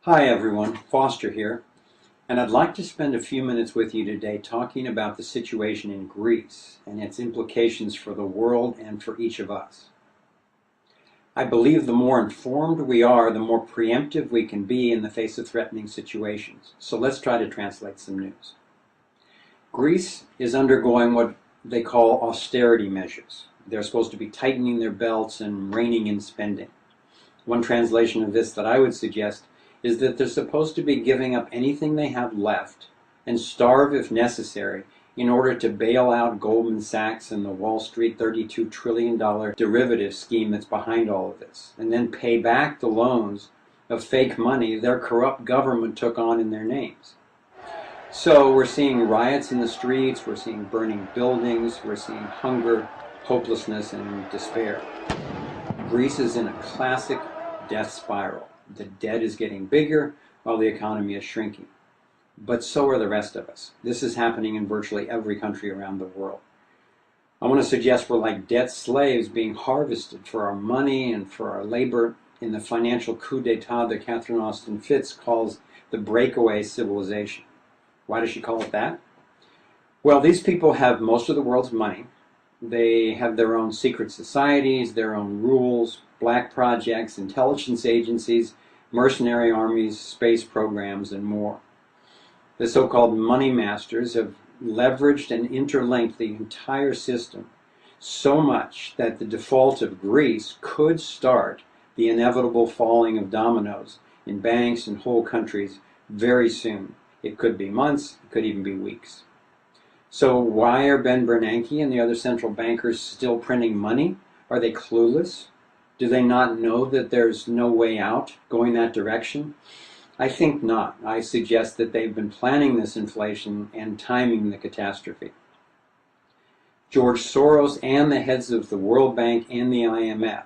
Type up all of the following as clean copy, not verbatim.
Hi everyone, Foster here, and I'd like to spend a few minutes with you today talking about the situation in Greece and its implications for the world and for each of us. I believe the more informed we are, the more preemptive we can be in the face of threatening situations. So let's try to translate some news. Greece is undergoing what they call austerity measures. They're supposed to be tightening their belts and reining in spending. One translation of this that I would suggest is that they're supposed to be giving up anything they have left and starve if necessary in order to bail out Goldman Sachs and the Wall Street $32 trillion derivative scheme that's behind all of this, and then pay back the loans of fake money their corrupt government took on in their names. So we're seeing riots in the streets, we're seeing burning buildings, we're seeing hunger, hopelessness, and despair. Greece is in a classic death spiral. The debt is getting bigger while the economy is shrinking. But so are the rest of us. This is happening in virtually every country around the world. I want to suggest we're like debt slaves being harvested for our money and for our labor in the financial coup d'etat that Catherine Austin Fitts calls the breakaway civilization. Why does she call it that? Well, these people have most of the world's money. They have their own secret societies, their own rules, black projects, intelligence agencies, mercenary armies, space programs, and more. The so-called money masters have leveraged and interlinked the entire system so much that the default of Greece could start the inevitable falling of dominoes in banks and whole countries very soon. It could be months, it could even be weeks. So why are Ben Bernanke and the other central bankers still printing money? Are they clueless? Do they not know that there's no way out going that direction? I think not. I suggest that they've been planning this inflation and timing the catastrophe. George Soros and the heads of the World Bank and the IMF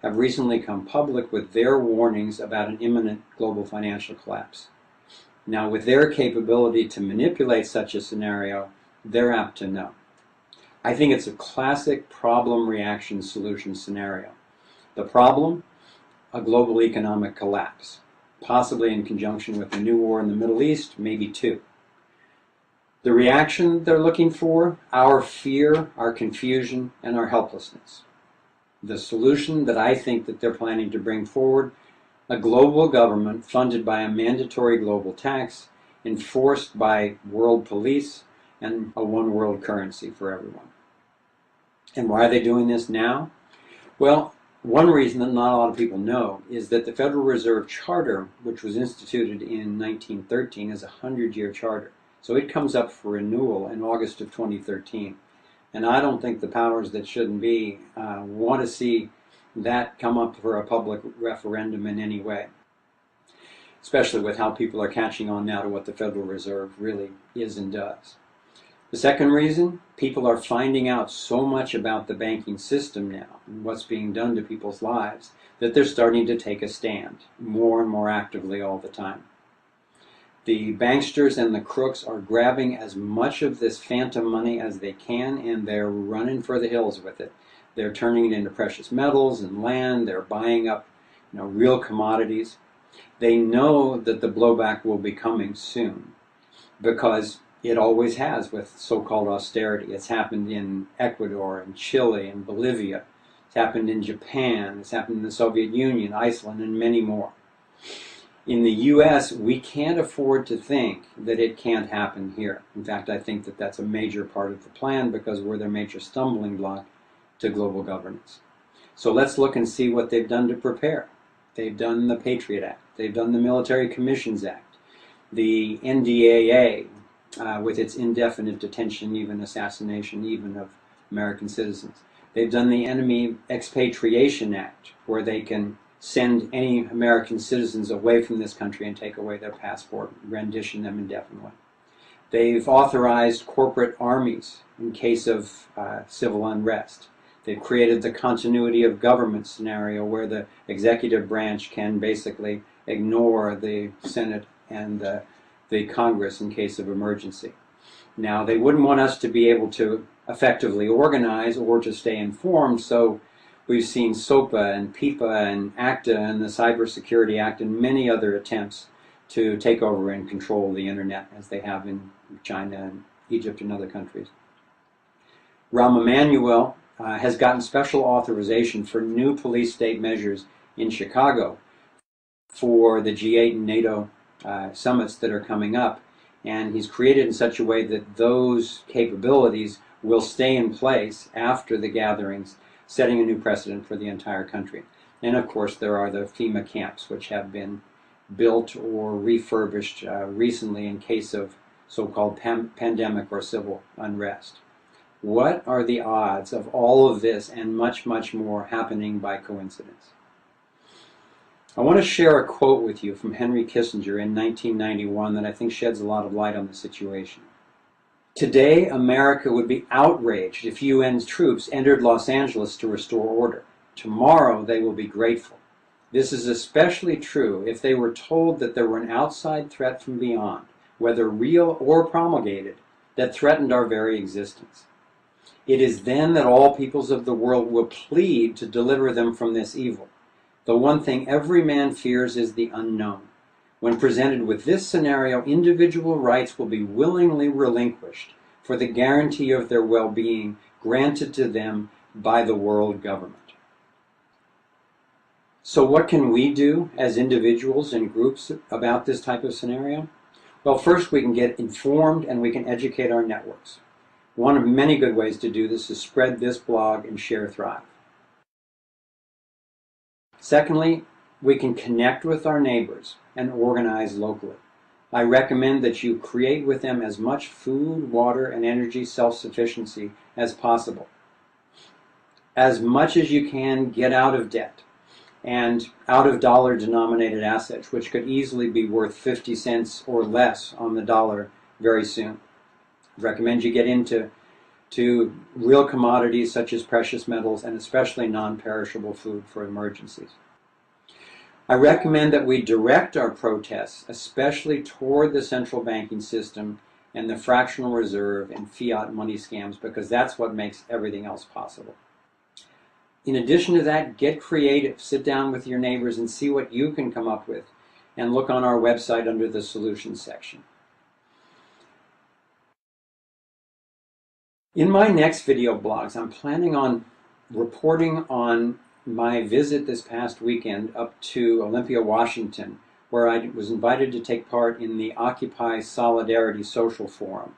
have recently come public with their warnings about an imminent global financial collapse. Now, with their capability to manipulate such a scenario, they're apt to know. I think it's a classic problem, reaction, solution scenario. The problem? A global economic collapse, possibly in conjunction with a new war in the Middle East, maybe two. The reaction they're looking for? Our fear, our confusion, and our helplessness. The solution that I think that they're planning to bring forward? A global government funded by a mandatory global tax, enforced by world police, and a one world currency for everyone. And why are they doing this now? Well, one reason that not a lot of people know is that the Federal Reserve Charter, which was instituted in 1913, is a 100-year charter. So it comes up for renewal in August of 2013. And I don't think the powers that shouldn't be want to see that come up for a public referendum in any way, especially with how people are catching on now to what the Federal Reserve really is and does. The second reason, people are finding out so much about the banking system now and what's being done to people's lives that they're starting to take a stand more and more actively all the time. The banksters and the crooks are grabbing as much of this phantom money as they can, and they're running for the hills with it. They're turning it into precious metals and land. They're buying up, real commodities. They know that the blowback will be coming soon because it always has with so-called austerity. It's happened in Ecuador and Chile and Bolivia. It's happened in Japan. It's happened in the Soviet Union, Iceland, and many more. In the U.S., we can't afford to think that it can't happen here. In fact, I think that that's a major part of the plan because we're their major stumbling block to global governance. So let's look and see what they've done to prepare. They've done the Patriot Act. They've done the Military Commissions Act, the NDAA, with its indefinite detention, even assassination, even of American citizens. They've done the Enemy Expatriation Act, where they can send any American citizens away from this country and take away their passport, rendition them indefinitely. They've authorized corporate armies in case of civil unrest. They've created the continuity of government scenario where the executive branch can basically ignore the Senate and the Congress in case of emergency. Now, they wouldn't want us to be able to effectively organize or to stay informed, so we've seen SOPA and PIPA and ACTA and the Cybersecurity Act and many other attempts to take over and control the internet as they have in China and Egypt and other countries. Rahm Emanuel has gotten special authorization for new police state measures in Chicago for the G8 and NATO summits that are coming up, and he's created in such a way that those capabilities will stay in place after the gatherings, setting a new precedent for the entire country. And of course there are the FEMA camps, which have been built or refurbished recently in case of so-called pandemic or civil unrest. What are the odds of all of this and much, much more happening by coincidence? I want to share a quote with you from Henry Kissinger in 1991 that I think sheds a lot of light on the situation. Today, America would be outraged if UN troops entered Los Angeles to restore order. Tomorrow, they will be grateful. This is especially true if they were told that there were an outside threat from beyond, whether real or promulgated, that threatened our very existence. It is then that all peoples of the world will plead to deliver them from this evil. The one thing every man fears is the unknown. When presented with this scenario, individual rights will be willingly relinquished for the guarantee of their well-being granted to them by the world government. So what can we do as individuals and groups about this type of scenario? Well, first we can get informed and we can educate our networks. One of many good ways to do this is spread this blog and share Thrive. Secondly, we can connect with our neighbors and organize locally. I recommend that you create with them as much food, water, and energy self-sufficiency as possible. As much as you can, get out of debt and out of dollar-denominated assets, which could easily be worth 50 cents or less on the dollar very soon. I recommend you get into real commodities such as precious metals and especially non-perishable food for emergencies. I recommend that we direct our protests especially toward the central banking system and the fractional reserve and fiat money scams, because that's what makes everything else possible. In addition to that, get creative. Sit down with your neighbors and see what you can come up with, and look on our website under the Solutions section. In my next video blogs, I'm planning on reporting on my visit this past weekend up to Olympia, Washington, where I was invited to take part in the Occupy Solidarity Social Forum.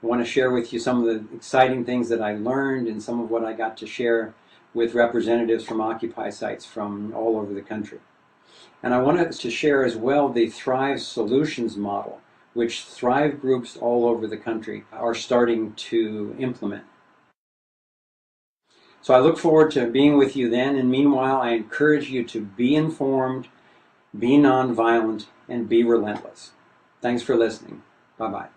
I want to share with you some of the exciting things that I learned and some of what I got to share with representatives from Occupy sites from all over the country. And I wanted to share as well the Thrive Solutions model, which Thrive groups all over the country are starting to implement. So I look forward to being with you then, and meanwhile I encourage you to be informed, be nonviolent, and be relentless. Thanks for listening. Bye-bye.